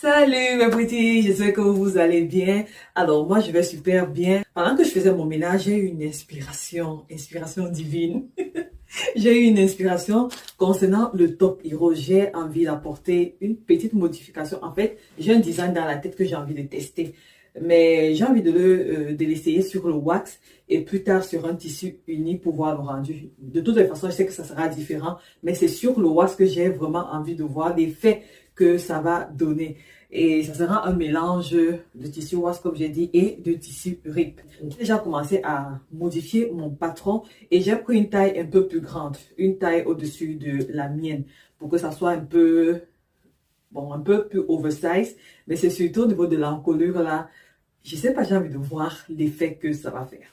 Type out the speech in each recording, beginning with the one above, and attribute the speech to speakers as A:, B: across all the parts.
A: Salut mes petits, j'espère que vous allez bien. Alors moi je vais super bien. Pendant que je faisais mon ménage, j'ai eu une inspiration divine. J'ai eu une inspiration concernant le Top Hero. J'ai envie d'apporter une petite modification. En fait, j'ai un design dans la tête que j'ai envie de tester. Mais j'ai envie de l'essayer sur le wax et plus tard sur un tissu uni pour voir le rendu. De toutes les façons, je sais que ça sera différent, mais c'est sur le wax que j'ai vraiment envie de voir l'effet que ça va donner. Et ça sera un mélange de tissu wax, comme j'ai dit, et de tissu RIP. J'ai déjà commencé à modifier mon patron et j'ai pris une taille un peu plus grande, une taille au-dessus de la mienne, pour que ça soit un peu plus oversize, mais c'est surtout au niveau de l'encolure là. Je sais pas, j'ai envie de voir l'effet que ça va faire.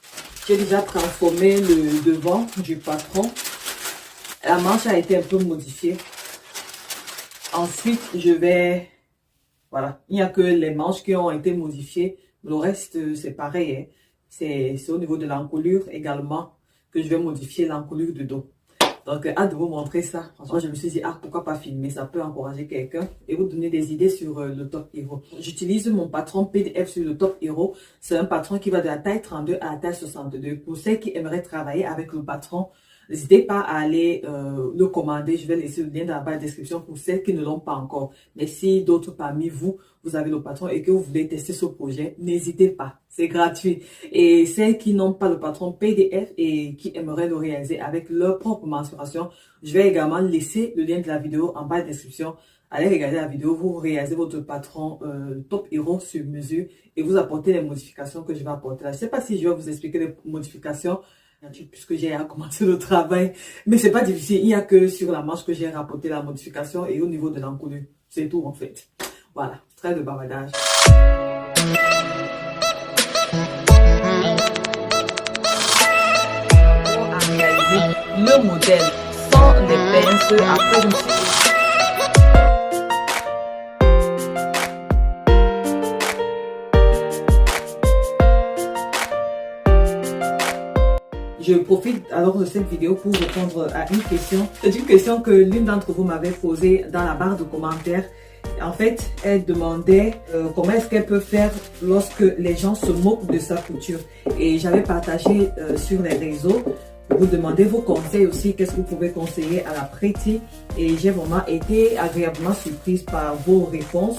A: J'ai déjà transformé le devant du patron. La manche a été un peu modifiée. Ensuite, voilà, il n'y a que les manches qui ont été modifiées. Le reste, c'est pareil, hein. C'est au niveau de l'encolure également que je vais modifier l'encolure du dos. Donc, hâte de vous montrer ça. Franchement, je me suis dit, pourquoi pas filmer? Ça peut encourager quelqu'un et vous donner des idées sur le Top Hero. J'utilise mon patron PDF sur le Top Hero. C'est un patron qui va de la taille 32 à la taille 62. Pour celles qui aimeraient travailler avec le patron, n'hésitez pas à aller le commander. Je vais laisser le lien dans la barre de description pour celles qui ne l'ont pas encore. Mais si d'autres parmi vous, vous avez le patron et que vous voulez tester ce projet, n'hésitez pas. C'est gratuit. Et celles qui n'ont pas le patron PDF et qui aimeraient le réaliser avec leur propre mensuration, je vais également laisser le lien de la vidéo en barre de description. Allez regarder la vidéo, vous réalisez votre patron Top Hero sur mesure et vous apportez les modifications que je vais apporter là. Je ne sais pas si je vais vous expliquer les modifications puisque j'ai commencé le travail, mais c'est pas difficile. Il n'y a que sur la manche que j'ai rapporté la modification et au niveau de l'encolure. C'est tout en fait. Voilà, très de bavardage. Pour réaliser le modèle sans les pinces, après je me suis dit, je profite alors de cette vidéo pour répondre à une question. C'est une question que l'une d'entre vous m'avait posée dans la barre de commentaires. En fait, elle demandait comment est-ce qu'elle peut faire lorsque les gens se moquent de sa couture. Et j'avais partagé sur les réseaux. Vous demandez vos conseils aussi, qu'est-ce que vous pouvez conseiller à la Pretty. Et j'ai vraiment été agréablement surprise par vos réponses.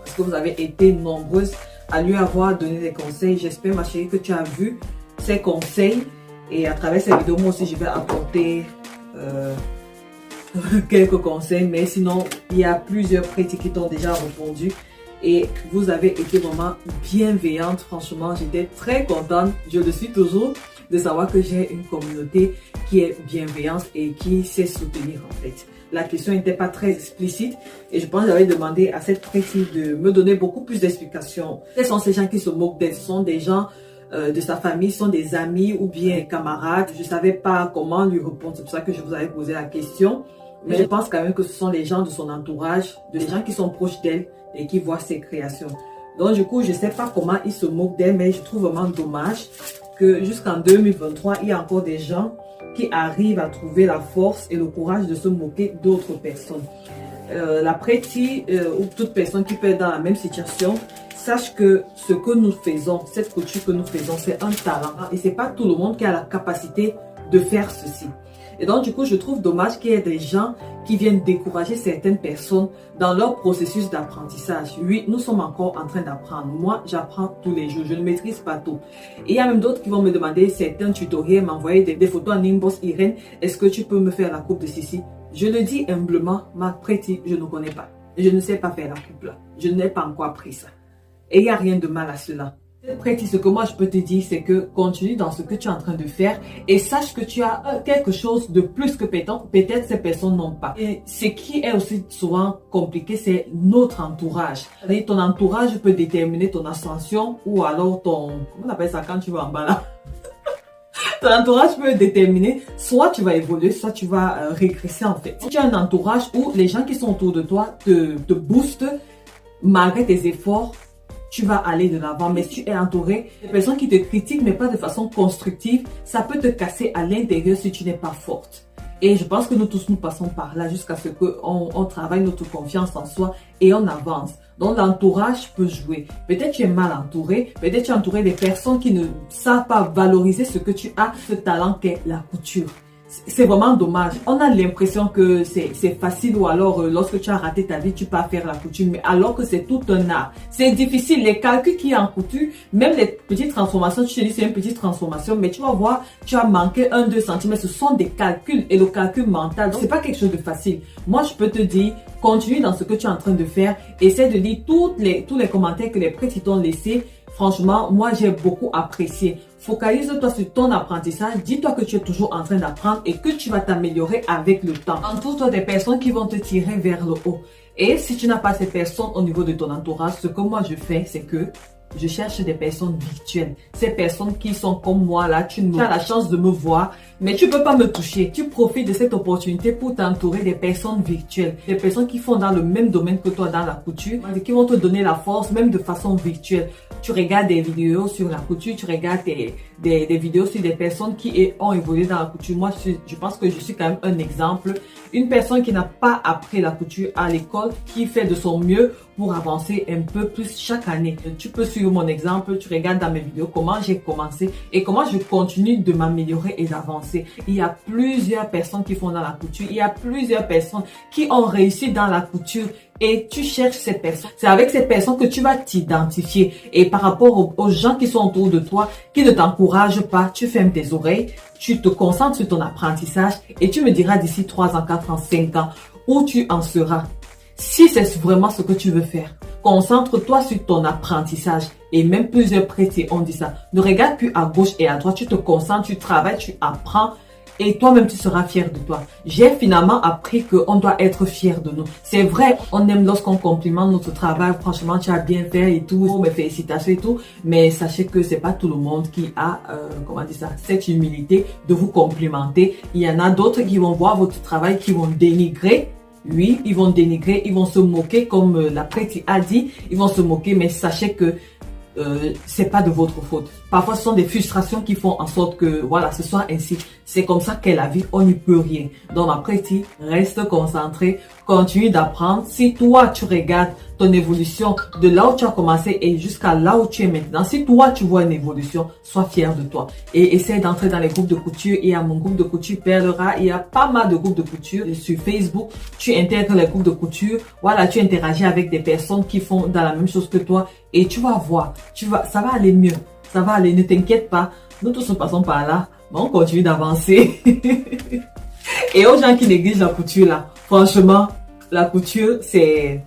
A: Parce que vous avez été nombreuses à lui avoir donné des conseils. J'espère, ma chérie, que tu as vu ces conseils. Et à travers cette vidéo, moi aussi, je vais apporter quelques conseils. Mais sinon, il y a plusieurs Pretty qui t'ont déjà répondu. Et vous avez été vraiment bienveillante. Franchement, j'étais très contente. Je le suis toujours de savoir que j'ai une communauté qui est bienveillante et qui sait soutenir en fait. La question n'était pas très explicite et je pense que j'avais demandé à cette Pretty de me donner beaucoup plus d'explications. Quels sont ces gens qui se moquent d'elle? Ce sont des gens de sa famille, sont des amis ou bien camarades. Je ne savais pas comment lui répondre. C'est pour ça que je vous avais posé la question. Mais je pense quand même que ce sont les gens de son entourage, des gens qui sont proches d'elle et qui voient ses créations. Donc du coup, je ne sais pas comment ils se moquent d'elle, mais je trouve vraiment dommage que jusqu'en 2023, il y a encore des gens qui arrivent à trouver la force et le courage de se moquer d'autres personnes. La Pretty ou toute personne qui peut être dans la même situation, sache que ce que nous faisons, cette couture que nous faisons, c'est un talent. Et ce n'est pas tout le monde qui a la capacité de faire ceci. Et donc, du coup, je trouve dommage qu'il y ait des gens qui viennent décourager certaines personnes dans leur processus d'apprentissage. Oui, nous sommes encore en train d'apprendre. Moi, j'apprends tous les jours. Je ne maîtrise pas tout. Et il y a même d'autres qui vont me demander certains tutoriels, m'envoyer des photos en inbox. Irène, est-ce que tu peux me faire la coupe de ceci? Je le dis humblement, ma Pretty, je ne connais pas. Je ne sais pas faire la coupe là. Je n'ai pas encore appris ça. Et il n'y a rien de mal à cela. Pretty, ce que moi je peux te dire, c'est que continue dans ce que tu es en train de faire et sache que tu as quelque chose de plus que peut-être ces personnes n'ont pas. Et ce qui est aussi souvent compliqué, c'est notre entourage. Ton entourage peut déterminer ton ascension ou alors ton... Comment on appelle ça quand tu vas en bas là? Ton entourage peut déterminer, soit tu vas évoluer, soit tu vas régresser en fait. Si tu as un entourage où les gens qui sont autour de toi te boostent malgré tes efforts, tu vas aller de l'avant. Mais si tu es entouré de personnes qui te critiquent, mais pas de façon constructive, ça peut te casser à l'intérieur si tu n'es pas forte. Et je pense que nous tous, nous passons par là jusqu'à ce qu'on travaille notre confiance en soi et on avance. Donc, l'entourage peut jouer. Peut-être tu es mal entouré. Peut-être tu es entouré des personnes qui ne savent pas valoriser ce que tu as, ce talent qu'est la couture. C'est vraiment dommage. On a l'impression que c'est facile ou alors lorsque tu as raté ta vie, tu peux faire la couture. Mais alors que c'est tout un art. C'est difficile. Les calculs qu'il y a en couture, même les petites transformations, tu te dis c'est une petite transformation, mais tu vas voir, tu as manqué 1-2 cm. Ce sont des calculs et le calcul mental. Donc, c'est pas quelque chose de facile. Moi, je peux te dire, continue dans ce que tu es en train de faire. Essaie de lire tous les commentaires que les prêtres t'ont laissés. Franchement, moi, j'ai beaucoup apprécié. Focalise-toi sur ton apprentissage. Dis-toi que tu es toujours en train d'apprendre et que tu vas t'améliorer avec le temps. Entoure-toi des personnes qui vont te tirer vers le haut. Et si tu n'as pas ces personnes au niveau de ton entourage, ce que moi je fais, c'est que je cherche des personnes virtuelles. Ces personnes qui sont comme moi là, tu as la chance de me voir, mais tu peux pas me toucher. Tu profites de cette opportunité pour t'entourer des personnes virtuelles. Des personnes qui font dans le même domaine que toi dans la couture, qui vont te donner la force même de façon virtuelle. Tu regardes des vidéos sur la couture, tu regardes des vidéos sur des personnes qui ont évolué dans la couture. Moi, je pense que je suis quand même un exemple. Une personne qui n'a pas appris la couture à l'école, qui fait de son mieux pour avancer un peu plus chaque année. Tu peux suivre mon exemple, tu regardes dans mes vidéos comment j'ai commencé et comment je continue de m'améliorer et d'avancer. Il y a plusieurs personnes qui font dans la couture, il y a plusieurs personnes qui ont réussi dans la couture et tu cherches ces personnes. C'est avec ces personnes que tu vas t'identifier et par rapport aux gens qui sont autour de toi, qui ne t'encouragent pas, tu fermes tes oreilles, tu te concentres sur ton apprentissage et tu me diras d'ici 3 ans, 4 ans, 5 ans où tu en seras. Si c'est vraiment ce que tu veux faire, concentre-toi sur ton apprentissage. Et même plusieurs prêtres ont dit ça. Ne regarde plus à gauche et à droite. Tu te concentres, tu travailles, tu apprends. Et toi-même, tu seras fier de toi. J'ai finalement appris qu'on doit être fier de nous. C'est vrai, on aime lorsqu'on complimente notre travail. Franchement, tu as bien fait et tout. Mes félicitations et tout. Mais sachez que c'est pas tout le monde qui a, cette humilité de vous complimenter. Il y en a d'autres qui vont voir votre travail, qui vont dénigrer. Oui, ils vont dénigrer, ils vont se moquer, comme la prêtre a dit, ils vont se moquer, mais sachez que c'est pas de votre faute. Parfois, ce sont des frustrations qui font en sorte que, voilà, ce soit ainsi. C'est comme ça qu'est la vie, on n'y peut rien. Donc, ma prêtre, reste concentré, continue d'apprendre. Si toi, tu regardes ton évolution de là où tu as commencé et jusqu'à là où tu es maintenant, si toi, tu vois une évolution, sois fier de toi. Et essaie d'entrer dans les groupes de couture. Il y a mon groupe de couture Perlera, il y a pas mal de groupes de couture sur Facebook. Tu intègres les groupes de couture. Voilà, tu interagis avec des personnes qui font dans la même chose que toi et tu vas voir, ça va aller mieux. Ça va aller, ne t'inquiète pas. Nous tous nous passons par là, mais on continue d'avancer. Et aux gens qui négligent la couture là, franchement, la couture, c'est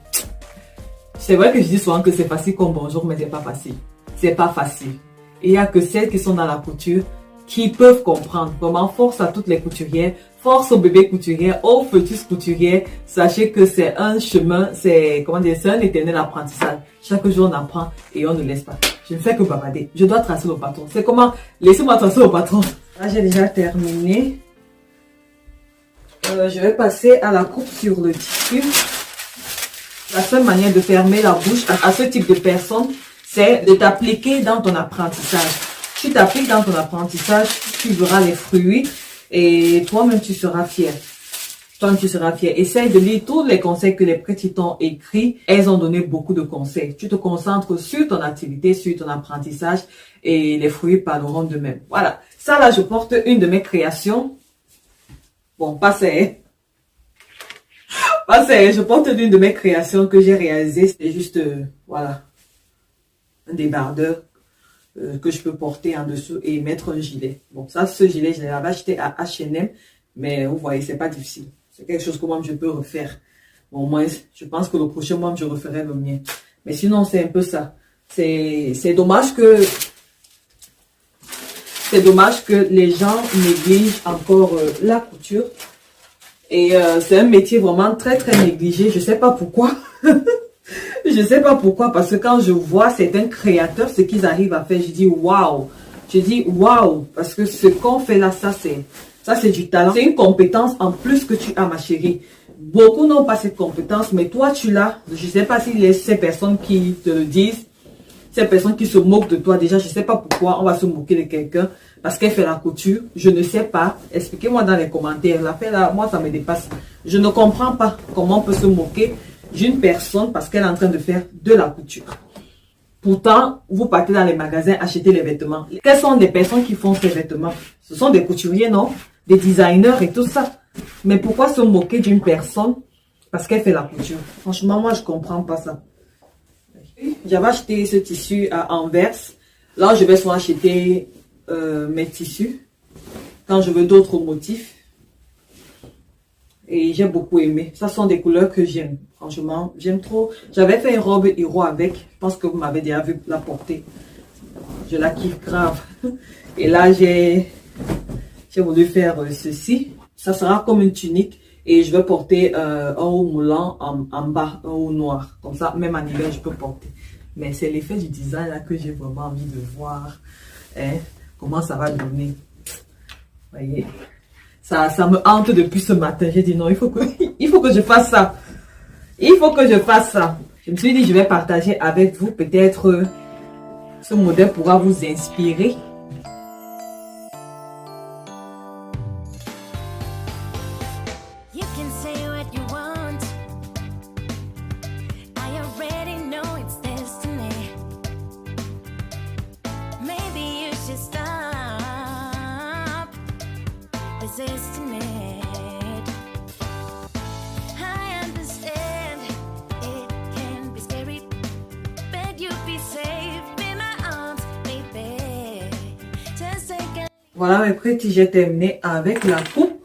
A: vrai que je dis souvent que c'est facile comme bonjour, mais c'est pas facile. C'est pas facile. Il y a que celles qui sont dans la couture qui peuvent comprendre. Vraiment, force à toutes les couturières, force aux bébés couturières, aux fœtus couturières. Sachez que c'est un chemin, c'est un éternel apprentissage. Chaque jour, on apprend et on ne laisse pas. Je ne fais que bavarder. Je dois tracer le patron. C'est comment? Laissez-moi tracer le patron. Là, j'ai déjà terminé. Je vais passer à la coupe sur le tissu. La seule manière de fermer la bouche à ce type de personne, c'est de t'appliquer dans ton apprentissage. Tu t'appliques dans ton apprentissage, tu verras les fruits et toi-même tu seras fier. Toi-même tu seras fier. Essaye de lire tous les conseils que les prêtres t'ont écrits. Elles ont donné beaucoup de conseils. Tu te concentres sur ton activité, sur ton apprentissage et les fruits parleront d'eux-mêmes. Voilà. Ça là, je porte une de mes créations. Bon, pas c'est. Je porte une de mes créations que j'ai réalisées. C'est juste, voilà, un débardeur que je peux porter en dessous et mettre un gilet. Bon, ça, ce gilet, je l'avais acheté à H&M, mais vous voyez, c'est pas difficile. C'est quelque chose que moi, je peux refaire. Bon, au moins, je pense que le prochain mois, je referai le mien. Mais sinon, c'est un peu ça. C'est dommage que les gens négligent encore la couture. Et c'est un métier vraiment très, très négligé. Je sais pas pourquoi. Je sais pas pourquoi. Parce que quand je vois certains créateurs, ce qu'ils arrivent à faire, je dis waouh. Je dis waouh. Parce que ce qu'on fait là, ça c'est du talent. C'est une compétence en plus que tu as, ma chérie. Beaucoup n'ont pas cette compétence, mais toi, tu l'as. Je sais pas si ces personnes qui te le disent, ces personnes qui se moquent de toi, déjà, je sais pas pourquoi on va se moquer de quelqu'un. parce qu'elle fait la couture. Je ne sais pas. Expliquez-moi dans les commentaires. L'affaire là, moi, ça me dépasse. Je ne comprends pas comment on peut se moquer d'une personne parce qu'elle est en train de faire de la couture. Pourtant, vous partez dans les magasins acheter les vêtements. Quelles sont les personnes qui font ces vêtements? Ce sont des couturiers, non? Des designers et tout ça. Mais pourquoi se moquer d'une personne parce qu'elle fait la couture? Franchement, moi, je comprends pas ça. J'avais acheté ce tissu à Anvers. Là, je vais souvent acheter mes tissus quand je veux d'autres motifs. Et j'ai beaucoup aimé. Ça sont des couleurs que j'aime. Franchement, j'aime trop. J'avais fait une robe héros avec. Je pense que vous m'avez déjà vu la porter. Je la kiffe grave. Et là, j'ai voulu faire ceci. Ça sera comme une tunique. Et je vais porter un haut moulant en bas, un haut noir. Comme ça, même en hiver, je peux porter. Mais c'est l'effet du design là que j'ai vraiment envie de voir. Hein, comment ça va donner. Voyez. Ça me hante depuis ce matin. J'ai dit non, il faut que je fasse ça. Il faut que je fasse ça. Je me suis dit, je vais partager avec vous. Peut-être ce modèle pourra vous inspirer. Voilà mes petits, j'ai terminé avec la coupe.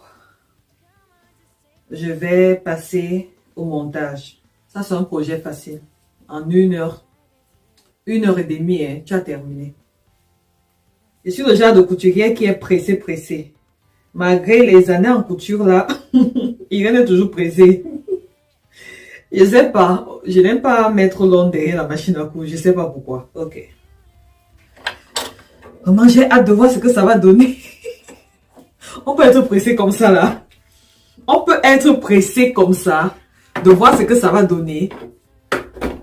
A: Je vais passer au montage. Ça, c'est un projet facile. En 1 heure, 1 heure et demie, hein, tu as terminé. Je suis le genre de couturier qui est pressé. Malgré les années en couture là, il est toujours pressé. Je sais pas, je n'aime pas mettre long derrière la machine à coudre, je sais pas pourquoi. Ok. Vraiment, j'ai hâte de voir ce que ça va donner. On peut être pressé comme ça là. On peut être pressé comme ça, de voir ce que ça va donner.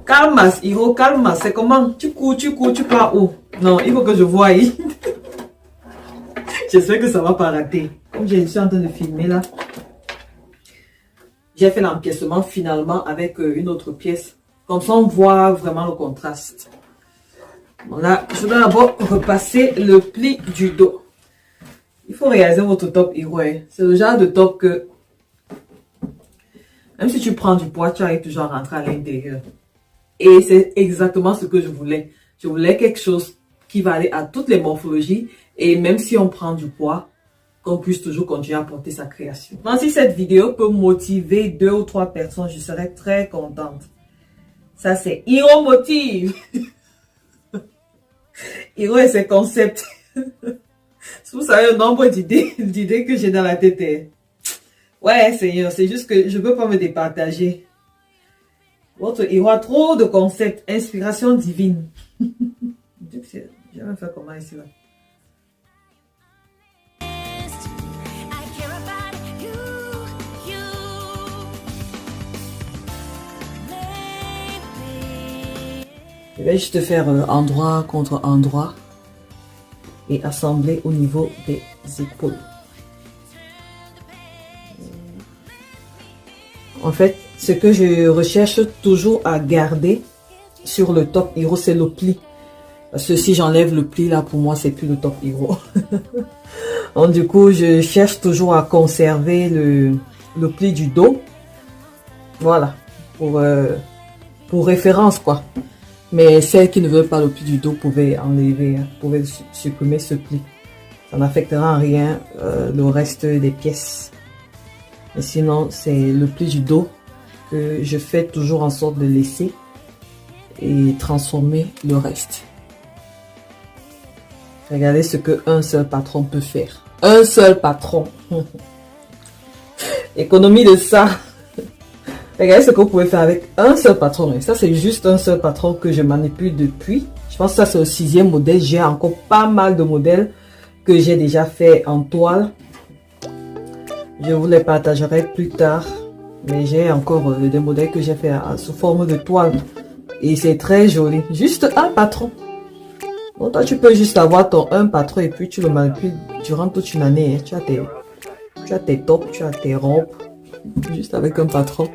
A: Calmas, Hiro, calmas. C'est comment? Tu cours, tu pars où? Non, il faut que je voie. J'espère que ça va pas rater. Comme je suis en train de filmer là. J'ai fait l'empiècement finalement avec une autre pièce. Comme ça, on voit vraiment le contraste. Bon, là, je dois d'abord repasser le pli du dos. Il faut réaliser votre top Hiro. C'est le genre de top que, même si tu prends du poids, tu arrives toujours à rentrer à l'intérieur. Et c'est exactement ce que je voulais. Je voulais quelque chose qui va aller à toutes les morphologies. Et même si on prend du poids, qu'on puisse toujours continuer à porter sa création. Donc, si cette vidéo peut motiver 2 ou 3 personnes, je serais très contente. Ça, c'est Hiro Motive. Hiro et ses concepts. Vous savez le nombre d'idées que j'ai dans la tête. Ouais, Seigneur, c'est juste que je ne peux pas me départager. Votre Hiro a trop de concepts. Inspiration divine. Je vais me faire comment ici là. Je vais juste faire endroit contre endroit et assembler au niveau des épaules. En fait, ce que je recherche toujours à garder sur le top Hiro, c'est le pli. Parce que si j'enlève le pli là, pour moi, c'est plus le top Hiro. Donc du coup, je cherche toujours à conserver le pli du dos. Voilà, pour référence quoi. Mais celles qui ne veulent pas le pli du dos pouvaient enlever, pouvaient supprimer ce pli. Ça n'affectera en rien le reste des pièces. Mais sinon, c'est le pli du dos que je fais toujours en sorte de laisser et transformer le reste. Regardez ce qu'un seul patron peut faire. Un seul patron. Économie de ça. Regardez ce que vous pouvez faire avec un seul patron. Et ça, c'est juste un seul patron que je manipule depuis. Je pense que ça, c'est le 6e modèle. J'ai encore pas mal de modèles que j'ai déjà fait en toile. Je vous les partagerai plus tard. Mais j'ai encore des modèles que j'ai fait sous forme de toile. Et c'est très joli. Juste un patron. Bon, toi, tu peux juste avoir ton un patron et puis tu le manipules durant toute une année. Hein. Tu as tes tops, tu as tes robes. Juste avec un patron.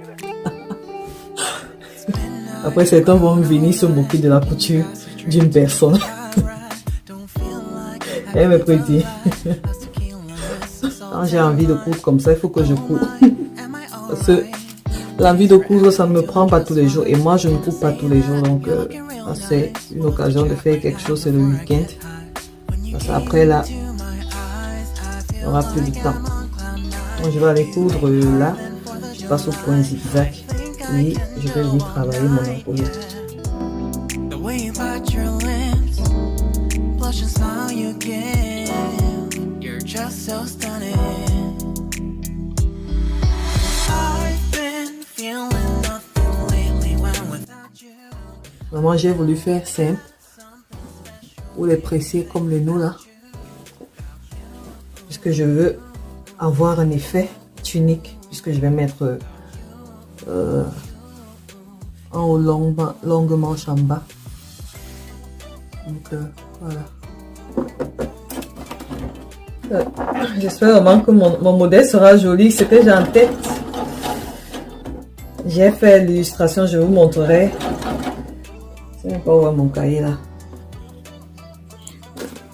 A: Après, certains vont venir se moquer de la couture d'une personne. Elle me prédit. Quand j'ai envie de coudre comme ça, il faut que je cours. Parce que l'envie de coudre, ça ne me prend pas tous les jours. Et moi, je ne cours pas tous les jours. Donc, c'est une occasion de faire quelque chose, c'est le week-end. Parce qu'après, là, il n'y aura plus de temps. Donc, je vais aller coudre là. Je passe au point zigzag. Et je vais venir travailler mon encolure. Maman, j'ai voulu faire simple ou les presser comme le nous là. Puisque je veux avoir un effet tunique. Puisque je vais mettre en haut longue manche en bas. Donc voilà. J'espère vraiment que mon modèle sera joli. Ce que j'ai en tête. J'ai fait l'illustration, je vous montrerai. Je ne sais pas où est mon cahier là.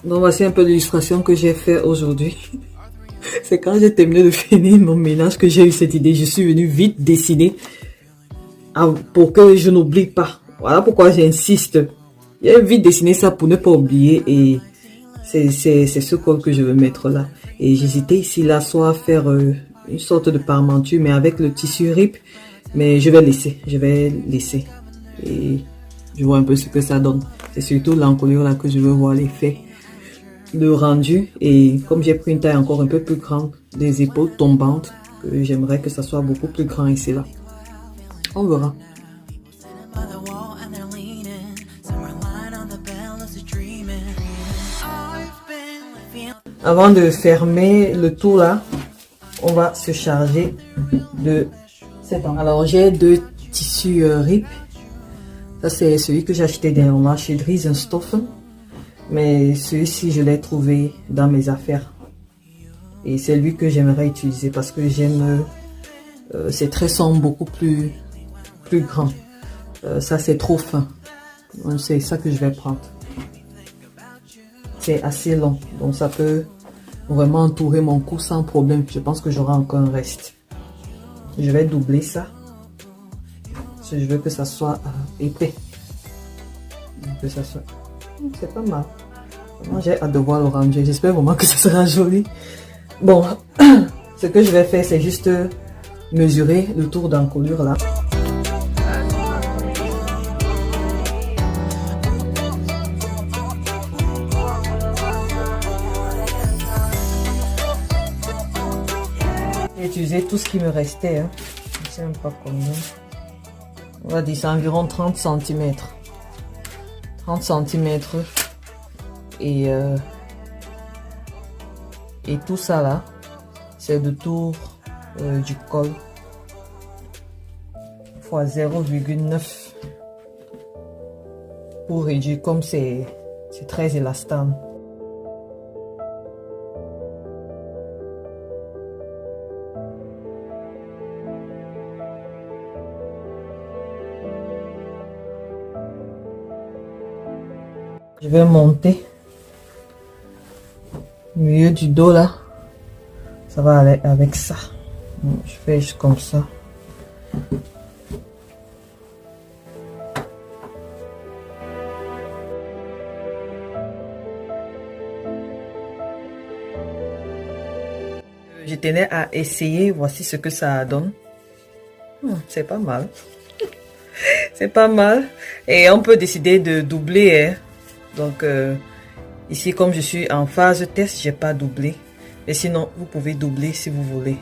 A: Donc voici un peu l'illustration que j'ai fait aujourd'hui. C'est quand j'ai terminé de finir mon ménage que j'ai eu cette idée. Je suis venue vite dessiner pour que je n'oublie pas. Voilà pourquoi j'insiste. J'ai vite dessiné ça pour ne pas oublier et c'est ce col que je veux mettre là. Et j'hésitais ici là soit à faire une sorte de parmenture mais avec le tissu rip. Mais je vais laisser. Et je vois un peu ce que ça donne. C'est surtout l'encolure là que je veux voir l'effet. Le rendu et comme j'ai pris une taille encore un peu plus grande, des épaules tombantes, que j'aimerais que ça soit beaucoup plus grand ici là. On verra. Avant de fermer le tout là, on va se charger de cet angle. Alors j'ai deux tissus rip. Ça c'est celui que j'ai acheté dernièrement chez Dries Stoffen. Mais celui-ci, je l'ai trouvé dans mes affaires. Et c'est lui que j'aimerais utiliser parce que j'aime... ces traits sont beaucoup plus grands. Ça, c'est trop fin. C'est ça que je vais prendre. C'est assez long. Donc, ça peut vraiment entourer mon cou sans problème. Je pense que j'aurai encore un reste. Je vais doubler ça. Parce que je veux que ça soit épais. Que ça soit... C'est pas mal. Moi, j'ai hâte de voir le rendu. J'espère vraiment que ça sera joli. Bon, ce que je vais faire, c'est juste mesurer le tour d'encolure là. J'ai utilisé tout ce qui me restait. Hein. Je ne sais même pas combien. On va dire c'est environ 30 cm. 30 cm et tout ça là c'est le tour du col fois 0,9 pour réduire comme c'est très élastane. Je vais monter au milieu du dos là. Ça va aller avec ça. Je fais juste comme ça. Je tenais à essayer. Voici ce que ça donne. C'est pas mal. C'est pas mal. Et on peut décider de doubler. Hein. Donc, ici, comme je suis en phase test, j'ai pas doublé. Mais sinon, vous pouvez doubler si vous voulez.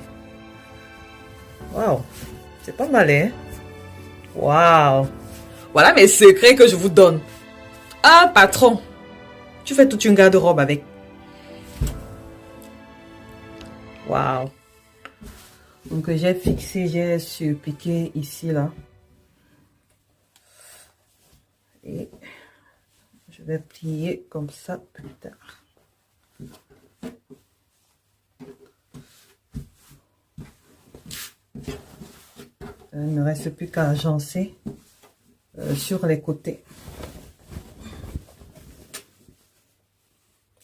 A: Waouh! C'est pas mal, hein? Waouh! Voilà mes secrets que je vous donne. Ah, patron! Tu fais toute une garde-robe avec. Waouh! Donc, j'ai fixé, j'ai surpiqué ici, là. Et... je Je vais plier comme ça plus tard. Il ne me reste plus qu'à agencer sur les côtés.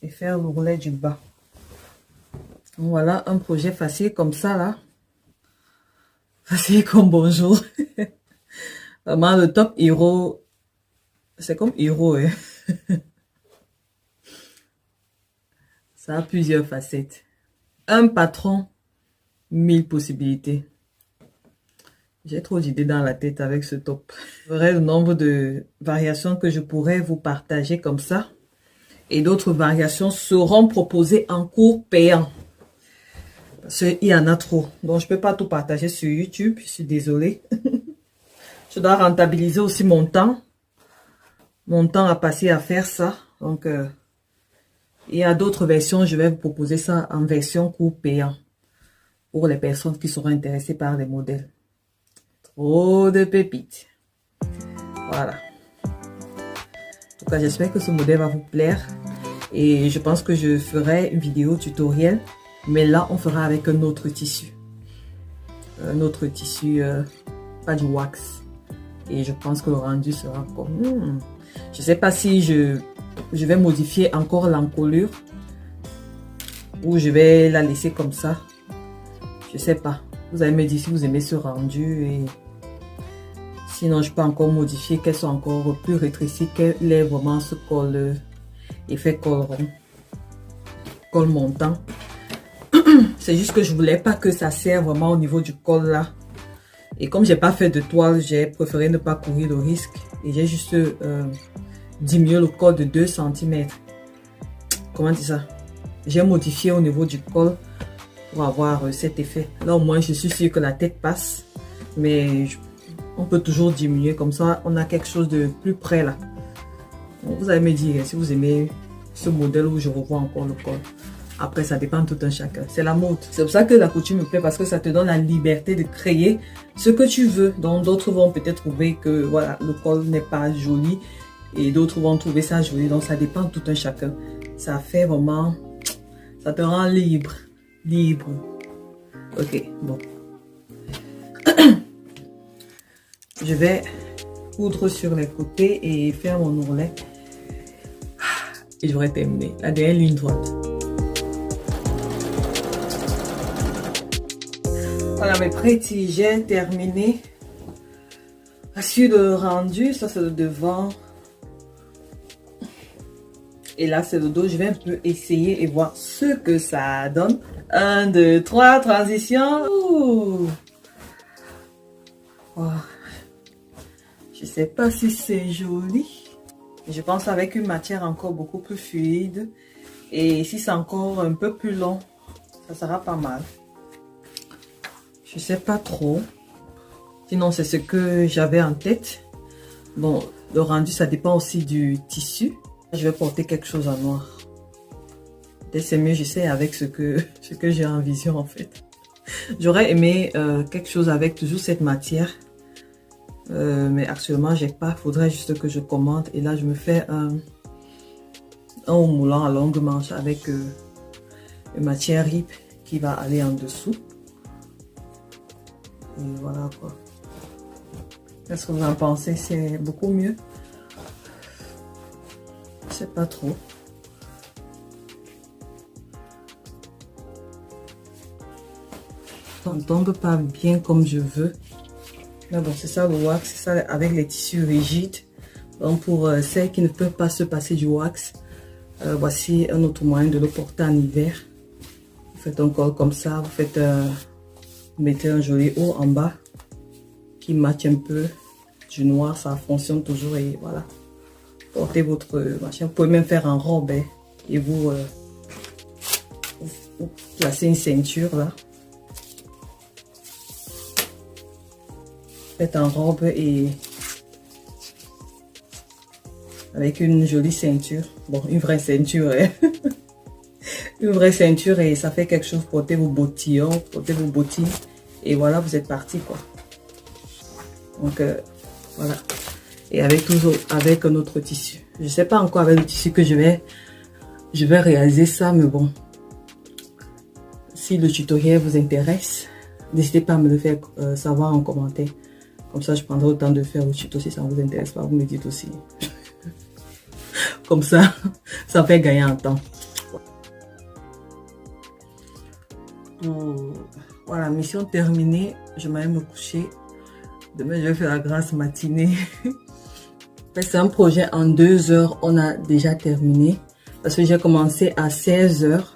A: Et faire l'ourlet du bas. Voilà un projet facile comme ça là. Facile comme bonjour. Vraiment le top hero. C'est comme héros, hein. Ça a plusieurs facettes. Un patron, 1000 possibilités. J'ai trop d'idées dans la tête avec ce top. Je verrai le nombre de variations que je pourrais vous partager comme ça. Et d'autres variations seront proposées en cours payant. Parce qu'il y en a trop. Donc je ne peux pas tout partager sur YouTube. Je suis désolée. Je dois rentabiliser aussi mon temps. Mon temps à passer à faire ça. Donc, il y a d'autres versions. Je vais vous proposer ça en version cours payant. Pour les personnes qui seront intéressées par les modèles. Trop de pépites. Voilà. En tout cas, j'espère que ce modèle va vous plaire. Et je pense que je ferai une vidéo tutoriel. Mais là, on fera avec un autre tissu. Un autre tissu, pas du wax. Et je pense que le rendu sera comme... Je ne sais pas si je vais modifier encore l'encolure. Ou je vais la laisser comme ça. Je ne sais pas. Vous allez me dire si vous aimez ce rendu. Et sinon, je peux encore modifier qu'elle soit encore plus rétrécie. Qu'elle ait vraiment ce col, effet col rond. Col montant. C'est juste que je voulais pas que ça serre vraiment au niveau du col là. Et comme j'ai pas fait de toile, j'ai préféré ne pas courir le risque. Et j'ai juste diminué le col de 2 cm. Comment dire ça? J'ai modifié au niveau du col pour avoir cet effet. Là au moins je suis sûre que la tête passe. Mais on peut toujours diminuer. Comme ça on a quelque chose de plus près là. Donc, vous allez me dire si vous aimez ce modèle où je revois encore le col. Après, ça dépend de tout un chacun. C'est la mode. C'est pour ça que la couture me plaît, parce que ça te donne la liberté de créer ce que tu veux. Donc, d'autres vont peut-être trouver que voilà, le col n'est pas joli. Et d'autres vont trouver ça joli. Donc, ça dépend de tout un chacun. Ça fait vraiment... Ça te rend libre. Libre. Ok, bon. Je vais coudre sur les côtés et faire mon ourlet. Et j'aurais terminé. La dernière ligne droite. Voilà mes petits, j'ai terminé. Sur le rendu, ça c'est le devant. Et là c'est le dos. Je vais un peu essayer et voir ce que ça donne. 1, 2, 3, transition. Ouh. Wow. Je sais pas si c'est joli. Je pense avec une matière encore beaucoup plus fluide. Et si c'est encore un peu plus long, ça sera pas mal. Je sais pas trop. Sinon, c'est ce que j'avais en tête. Bon, le rendu, ça dépend aussi du tissu. Je vais porter quelque chose en noir. Peut-être c'est mieux, je sais, avec ce que j'ai en vision, en fait. J'aurais aimé quelque chose avec toujours cette matière. Mais actuellement, j'ai pas. Faudrait juste que je commande. Et là, je me fais un haut moulant à longue manche avec une matière rip qui va aller en dessous. Et voilà quoi. Qu'est-ce que vous en pensez? C'est beaucoup mieux? Je sais pas trop. Ça ne tombe pas bien comme je veux. Mais bon, c'est ça le wax. C'est ça avec les tissus rigides. Donc pour celles qui ne peuvent pas se passer du wax, voici un autre moyen de le porter en hiver. Vous faites un col comme ça. Vous faites... Vous mettez un joli haut en bas qui matche un peu du noir, ça fonctionne toujours et voilà. Portez votre machin. Vous pouvez même faire en robe hein, et vous placez une ceinture là. Faites en robe et avec une jolie ceinture. Bon, une vraie ceinture. Hein. Une vraie ceinture et ça fait quelque chose. Portez vos bottillons, portez vos bottines. Et voilà, vous êtes parti quoi. Donc voilà. et avec toujours avec un autre tissu. Je sais pas encore avec le tissu que je vais réaliser ça, mais bon. Si le tutoriel vous intéresse, n'hésitez pas à me le faire savoir en commentaire. Comme ça, je prendrai le temps de faire le tuto. Si ça ne vous intéresse pas, vous me dites aussi. Comme ça, ça fait gagner en temps. Voilà, mission terminée. Je m'allais me coucher. Demain, je vais faire la grasse matinée. C'est un projet en 2 heures. On a déjà terminé. Parce que j'ai commencé à 16 heures.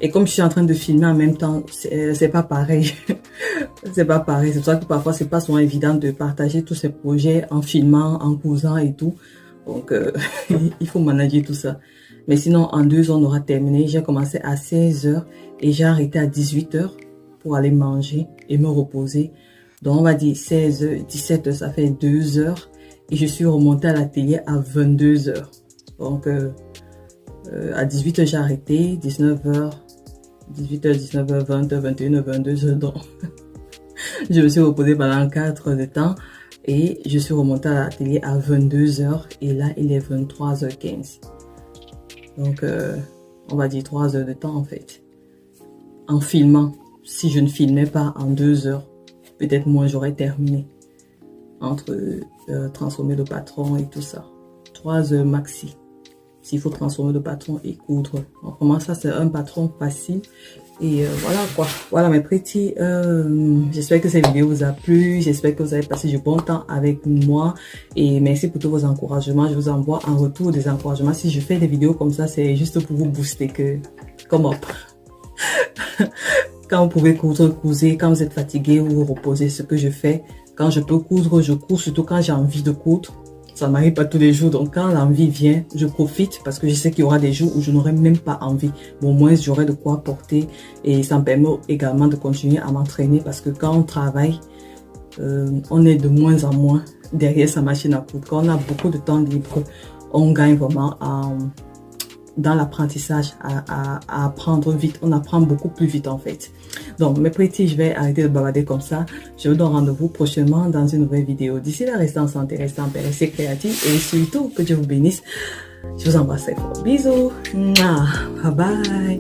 A: Et comme je suis en train de filmer en même temps, c'est pas pareil. C'est pas pareil. C'est pour ça que parfois, c'est pas souvent évident de partager tous ces projets en filmant, en causant et tout. Donc, il faut manager tout ça. Mais sinon, en 2 heures, on aura terminé. J'ai commencé à 16 heures et j'ai arrêté à 18 heures pour aller manger et me reposer. Donc, on va dire 16 heures, 17 heures, ça fait 2 heures. Et je suis remontée à l'atelier à 22 heures. Donc, à 18 heures, j'ai arrêté. 19 heures. 18h, 19h, 20h, 21h, 22h, donc je me suis reposée pendant 4 heures de temps et je suis remontée à l'atelier à 22h et là il est 23h15. Donc on va dire 3 heures de temps en fait. En filmant, si je ne filmais pas en 2 heures, peut-être moins j'aurais terminé. Entre transformer le patron et tout ça. 3 heures maxi. S'il faut transformer le patron et coudre. Donc, vraiment, ça, c'est un patron facile. Et voilà quoi. Voilà mes petits. J'espère que cette vidéo vous a plu. J'espère que vous avez passé du bon temps avec moi. Et merci pour tous vos encouragements. Je vous envoie en retour des encouragements. Si je fais des vidéos comme ça, c'est juste pour vous booster. Comme hop. Quand vous pouvez coudre, cousez. Quand vous êtes fatigué, vous vous reposez. Ce que je fais. Quand je peux coudre, je cours. Surtout quand j'ai envie de coudre. Ça m'arrive pas tous les jours, donc quand l'envie vient, je profite parce que je sais qu'il y aura des jours où je n'aurai même pas envie. Mais au moins, j'aurai de quoi porter et ça me permet également de continuer à m'entraîner parce que quand on travaille, on est de moins en moins derrière sa machine à coudre. Quand on a beaucoup de temps libre, on gagne vraiment dans l'apprentissage à apprendre vite. On apprend beaucoup plus vite en fait. Donc mes petits, je vais arrêter de bavarder comme ça. Je vous donne rendez-vous prochainement dans une nouvelle vidéo. D'ici là, restez en santé, restez en paix, restez créatifs et surtout que Dieu vous bénisse. Je vous embrasse très fort. Bisous. Bye bye.